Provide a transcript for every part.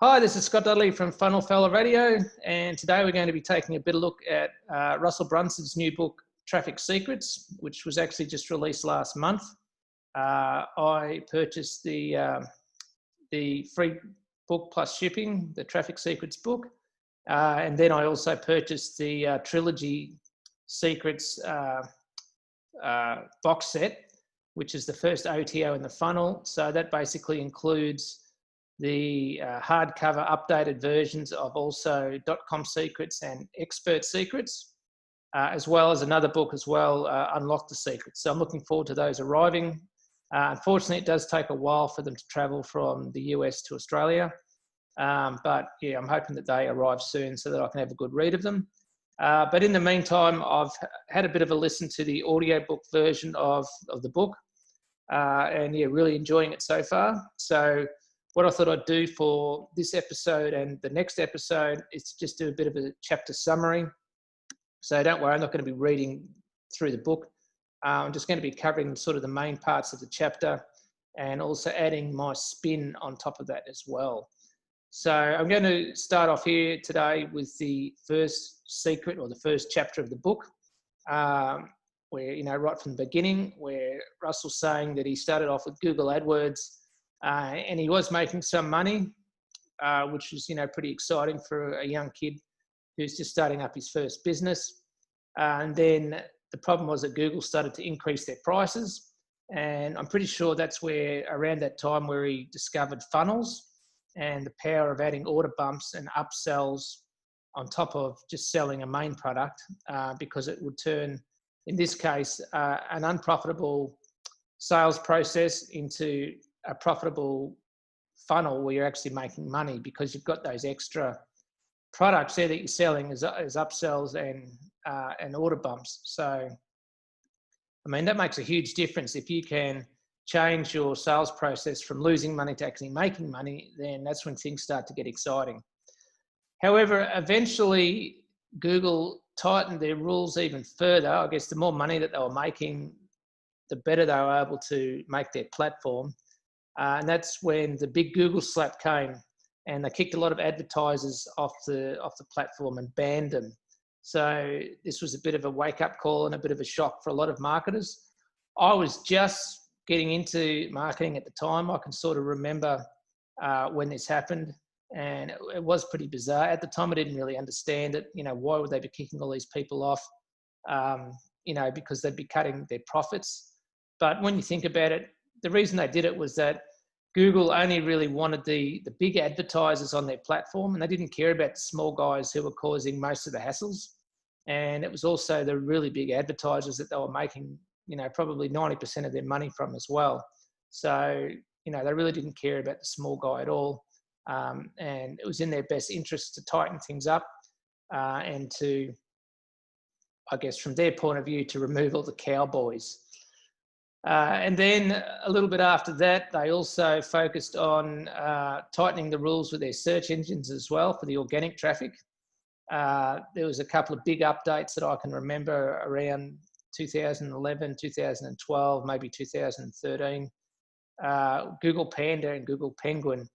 Hi, this is Scott Dudley from Funnel Fella Radio, and today we're going to be taking a bit of look at Russell Brunson's new book, Traffic Secrets, which was actually just released last month. I purchased the free book plus shipping, the Traffic Secrets book, and then I also purchased the Trilogy Secrets box set, which is the first OTO in the funnel. So that basically includes the hardcover updated versions of also .com secrets and expert secrets, as well as another book as well, Unlock the Secrets. So I'm looking forward to those arriving. Unfortunately, it does take a while for them to travel from the US to Australia. But yeah, I'm hoping that they arrive soon so that I can have a good read of them. But in the meantime, I've had a bit of a listen to the audiobook version of the book. And yeah, really enjoying it so far. So what I thought I'd do for this episode and the next episode is to just do a bit of a chapter summary. So don't worry, I'm not going to be reading through the book. I'm just going to be covering sort of the main parts of the chapter and also adding my spin on top of that as well. So I'm going to start off here today with the first secret or the first chapter of the book, where, you know, right from the beginning, where Russell's saying that he started off with Google AdWords and he was making some money, which was, you know, pretty exciting for a young kid who's just starting up his first business. And then the problem was that Google started to increase their prices. And I'm pretty sure that's where, around that time, where he discovered funnels and the power of adding order bumps and upsells on top of just selling a main product, because it would turn, in this case, an unprofitable sales process into a profitable funnel where you're actually making money because you've got those extra products there that you're selling as upsells and order bumps. So, I mean, that makes a huge difference. If you can change your sales process from losing money to actually making money, then that's when things start to get exciting. However, eventually Google tightened their rules even further. I guess the more money that they were making, the better they were able to make their platform. And that's when the big Google slap came and they kicked a lot of advertisers off the platform and banned them. So this was a bit of a wake-up call and a bit of a shock for a lot of marketers. I was just getting into marketing at the time. I can sort of remember when this happened, and it was pretty bizarre. At the time, I didn't really understand it. You know, why would they be kicking all these people off? You know, because they'd be cutting their profits. But when you think about it, the reason they did it was that Google only really wanted the big advertisers on their platform, and they didn't care about the small guys who were causing most of the hassles. And it was also the really big advertisers that they were making, you know, probably 90% of their money from as well. So, you know, they really didn't care about the small guy at all. And it was in their best interest to tighten things up and to, I guess, from their point of view, to remove all the cowboys. And then a little bit after that, they also focused on tightening the rules with their search engines as well for the organic traffic. There was a couple of big updates that I can remember around 2011, 2012, maybe 2013. Google Panda and Google Penguin.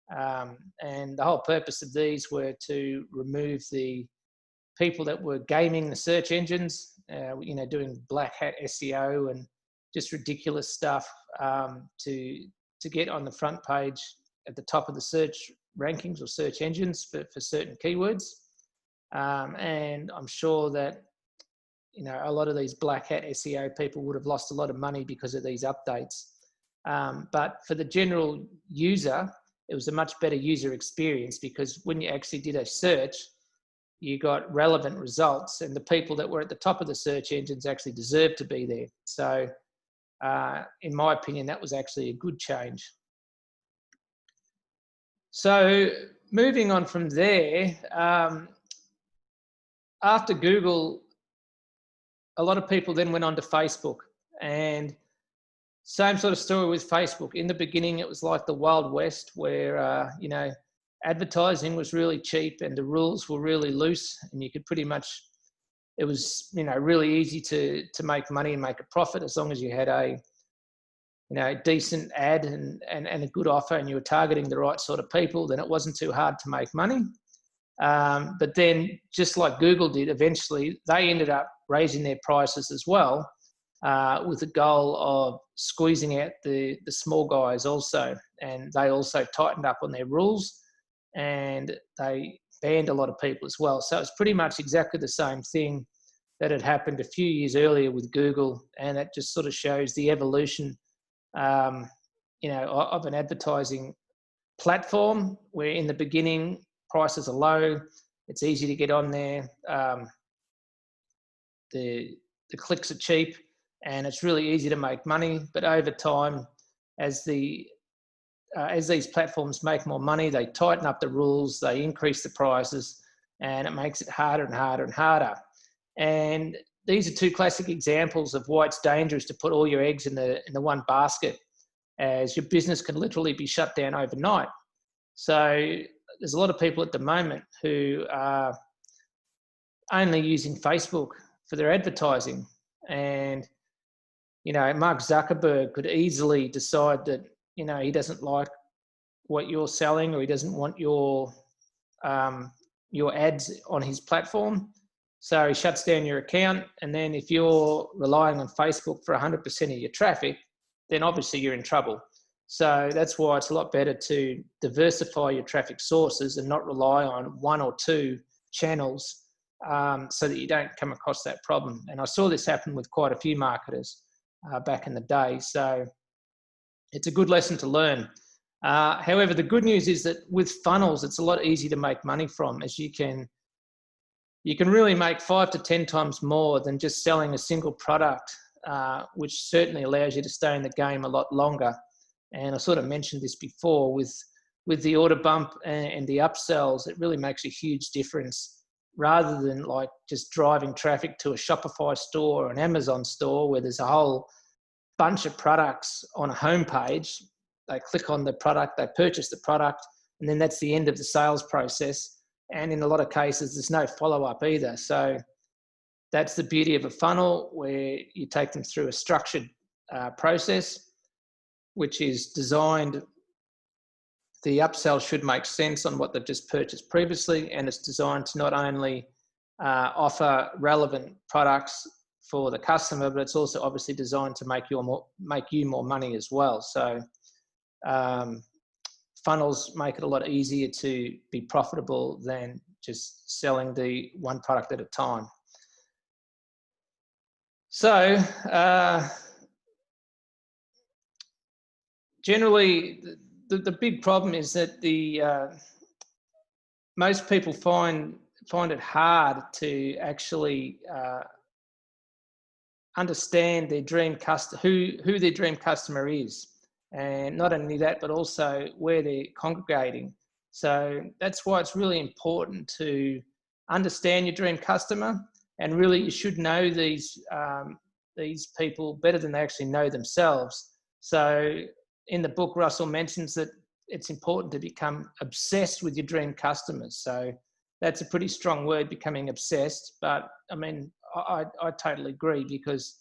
And the whole purpose of these were to remove the people that were gaming the search engines, you know, doing black hat SEO and just ridiculous stuff to get on the front page at the top of the search rankings or search engines for certain keywords. And I'm sure that, you know, a lot of these black hat SEO people would have lost a lot of money because of these updates. But for the general user, it was a much better user experience because when you actually did a search, you got relevant results, and the people that were at the top of the search engines actually deserved to be there. So, in my opinion, that was actually a good change. So moving on from there, after Google, a lot of people then went on to Facebook, and same sort of story with Facebook. In the beginning, it was like the Wild West where, you know, advertising was really cheap and the rules were really loose, and you could pretty much, it was, you know, really easy to make money and make a profit as long as you had a decent ad and a good offer, and you were targeting the right sort of people, then it wasn't too hard to make money. But then, just like Google did, eventually they ended up raising their prices as well, with the goal of squeezing out the small guys also. And they also tightened up on their rules, and they banned a lot of people as well. So it's pretty much exactly the same thing that had happened a few years earlier with Google, and that just sort of shows the evolution, of an advertising platform, where in the beginning prices are low, it's easy to get on there, the clicks are cheap, and it's really easy to make money. But over time, as these platforms make more money, they tighten up the rules, they increase the prices, and it makes it harder and harder and harder. And these are two classic examples of why it's dangerous to put all your eggs in the one basket, as your business can literally be shut down overnight. So there's a lot of people at the moment who are only using Facebook for their advertising. And, Mark Zuckerberg could easily decide that, he doesn't like what you're selling, or he doesn't want your ads on his platform. So he shuts down your account. And then if you're relying on Facebook for 100% of your traffic, then obviously you're in trouble. So that's why it's a lot better to diversify your traffic sources and not rely on one or two channels, so that you don't come across that problem. And I saw this happen with quite a few marketers back in the day. So it's a good lesson to learn. However, the good news is that with funnels, it's a lot easier to make money from, as you can really make 5 to 10 times more than just selling a single product, which certainly allows you to stay in the game a lot longer. And I sort of mentioned this before with the order bump and the upsells. It really makes a huge difference, rather than like just driving traffic to a Shopify store or an Amazon store where there's a whole bunch of products on a homepage. They click on the product, they purchase the product, and then that's the end of the sales process. And in a lot of cases, there's no follow-up either. So that's the beauty of a funnel, where you take them through a structured process, which is designed, the upsell should make sense on what they've just purchased previously, and it's designed to not only offer relevant products for the customer, but it's also obviously designed to make you more money as well. So funnels make it a lot easier to be profitable than just selling the one product at a time. So generally, the big problem is that most people find it hard to actually understand their dream customer, who their dream customer is, and not only that, but also where they're congregating. So that's why it's really important to understand your dream customer, and really you should know these people better than they actually know themselves. So in the book, Russell mentions that it's important to become obsessed with your dream customers. So that's a pretty strong word, becoming obsessed. But I mean, I totally agree, because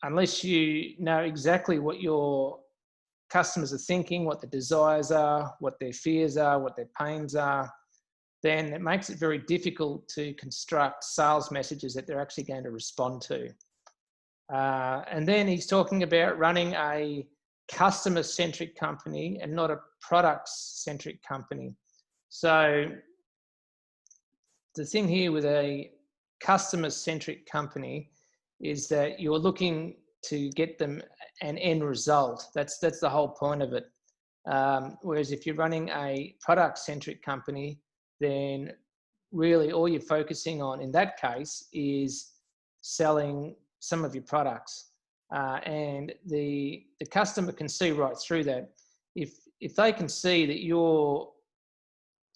unless you know exactly what your customers are thinking, what their desires are, what their fears are, what their pains are, then it makes it very difficult to construct sales messages that they're actually going to respond to. And then he's talking about running a customer-centric company and not a product-centric company. So the thing here with a customer-centric company is that you're looking to get them an end result. That's the whole point of it. Whereas if you're running a product-centric company, then really all you're focusing on in that case is selling some of your products. And the customer can see right through that. If they can see that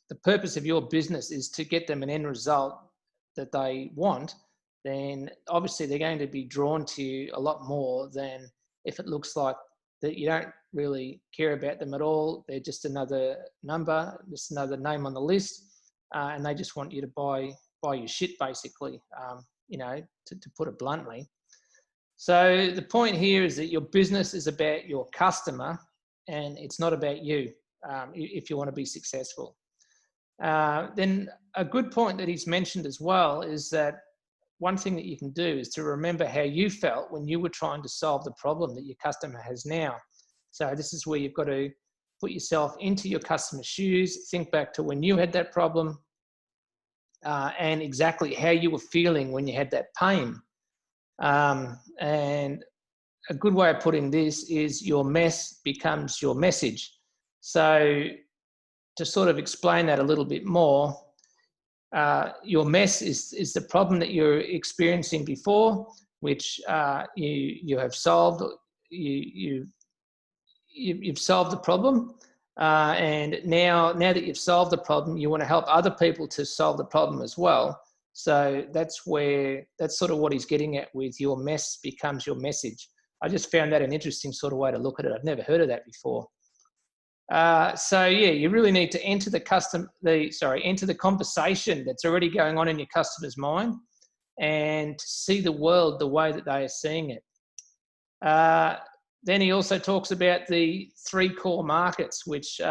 the purpose of your business is to get them an end result that they want, then obviously they're going to be drawn to you a lot more than if it looks like that you don't really care about them at all. They're just another number, just another name on the list, and they just want you to buy your shit, basically, to put it bluntly. So the point here is that your business is about your customer and it's not about you, if you want to be successful. Then a good point that he's mentioned as well is that one thing that you can do is to remember how you felt when you were trying to solve the problem that your customer has now. So this is where you've got to put yourself into your customer's shoes, think back to when you had that problem, and exactly how you were feeling when you had that pain. And a good way of putting this is your mess becomes your message. So to sort of explain that a little bit more, your mess is the problem that you're experiencing before, which you have solved. You've solved the problem, and now that you've solved the problem, you want to help other people to solve the problem as well. So that's sort of what he's getting at with your mess becomes your message. I just found that an interesting sort of way to look at it. I've never heard of that before. So yeah, you really need to enter the conversation that's already going on in your customer's mind and see the world the way that they are seeing it. Then he also talks about the 3 core markets, which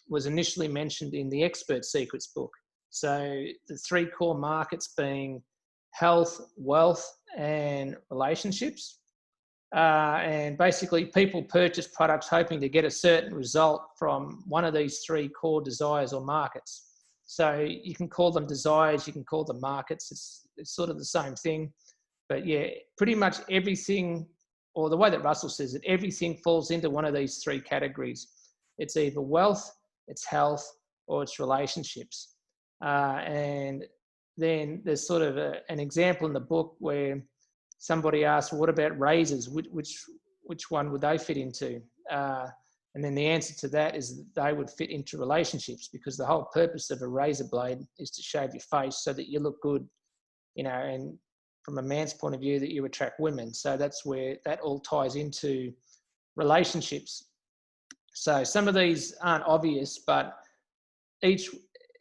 was initially mentioned in the Expert Secrets book. So the 3 core markets being health, wealth, and relationships. And basically people purchase products hoping to get a certain result from one of these 3 core desires or markets. So you can call them desires, you can call them markets, it's sort of the same thing. But yeah, pretty much everything, or the way that Russell says it, everything falls into one of these 3 categories. It's either wealth, it's health, or it's relationships. And then there's sort of an example in the book where somebody asked, well, what about razors? Which one would they fit into? And then the answer to that is that they would fit into relationships, because the whole purpose of a razor blade is to shave your face so that you look good, and from a man's point of view, that you attract women. So that's where that all ties into relationships. So some of these aren't obvious, but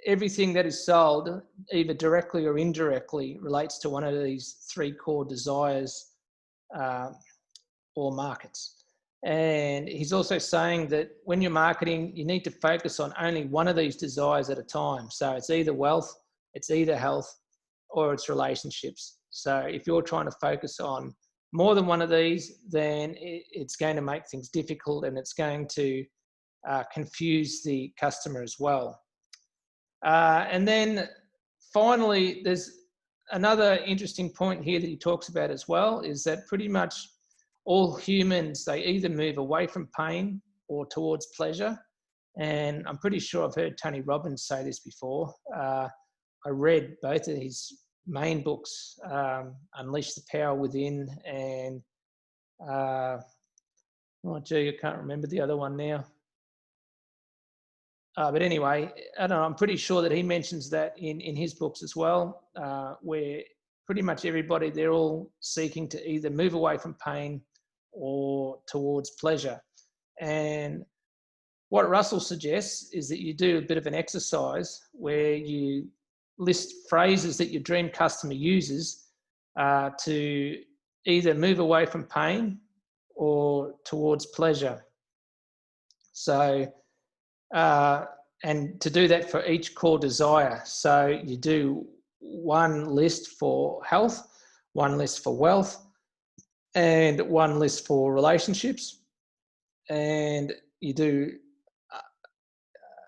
everything that is sold, either directly or indirectly, relates to one of these 3 core desires or markets. And he's also saying that when you're marketing, you need to focus on only one of these desires at a time. So it's either wealth, it's either health, or it's relationships. So if you're trying to focus on more than one of these, then it's going to make things difficult, and it's going to confuse the customer as well. And then finally, there's another interesting point here that he talks about as well, is that pretty much all humans, they either move away from pain or towards pleasure. And I'm pretty sure I've heard Tony Robbins say this before. I read both of his main books, Unleash the Power Within and, I can't remember the other one now. But anyway, I don't know, I'm pretty sure that he mentions that in his books as well, where pretty much everybody, they're all seeking to either move away from pain or towards pleasure. And what Russell suggests is that you do a bit of an exercise where you list phrases that your dream customer uses to either move away from pain or towards pleasure. So, and to do that for each core desire. So you do one list for health, one list for wealth, and one list for relationships. And you do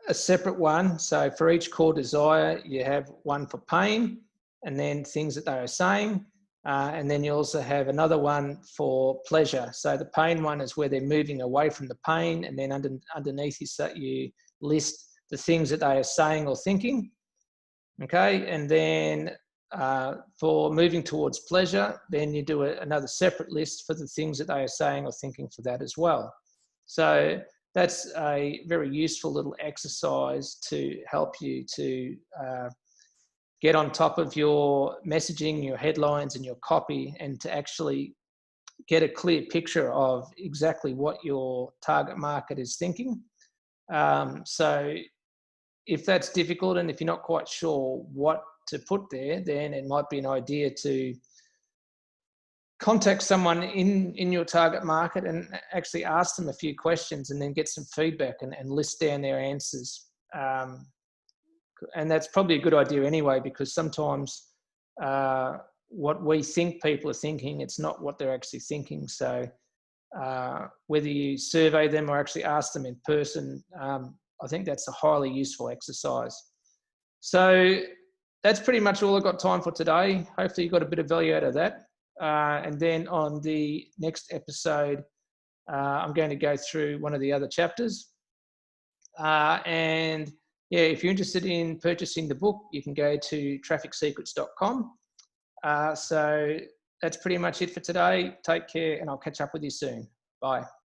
a separate one. So for each core desire, you have one for pain, and then things that they are saying. And then you also have another one for pleasure. So the pain one is where they're moving away from the pain, and then underneath you list the things that they are saying or thinking. Okay, and then for moving towards pleasure, then you do another separate list for the things that they are saying or thinking for that as well. So that's a very useful little exercise to help you to get on top of your messaging, your headlines and your copy, and to actually get a clear picture of exactly what your target market is thinking. So if that's difficult and if you're not quite sure what to put there, then it might be an idea to contact someone in your target market and actually ask them a few questions and then get some feedback and list down their answers. And that's probably a good idea anyway, because sometimes what we think people are thinking, it's not what they're actually thinking. So whether you survey them or actually ask them in person, I think that's a highly useful exercise. So that's pretty much all I've got time for today. Hopefully you got a bit of value out of that. And then on the next episode, I'm going to go through one of the other chapters. And yeah, if you're interested in purchasing the book, you can go to trafficsecrets.com. So that's pretty much it for today. Take care, and I'll catch up with you soon. Bye.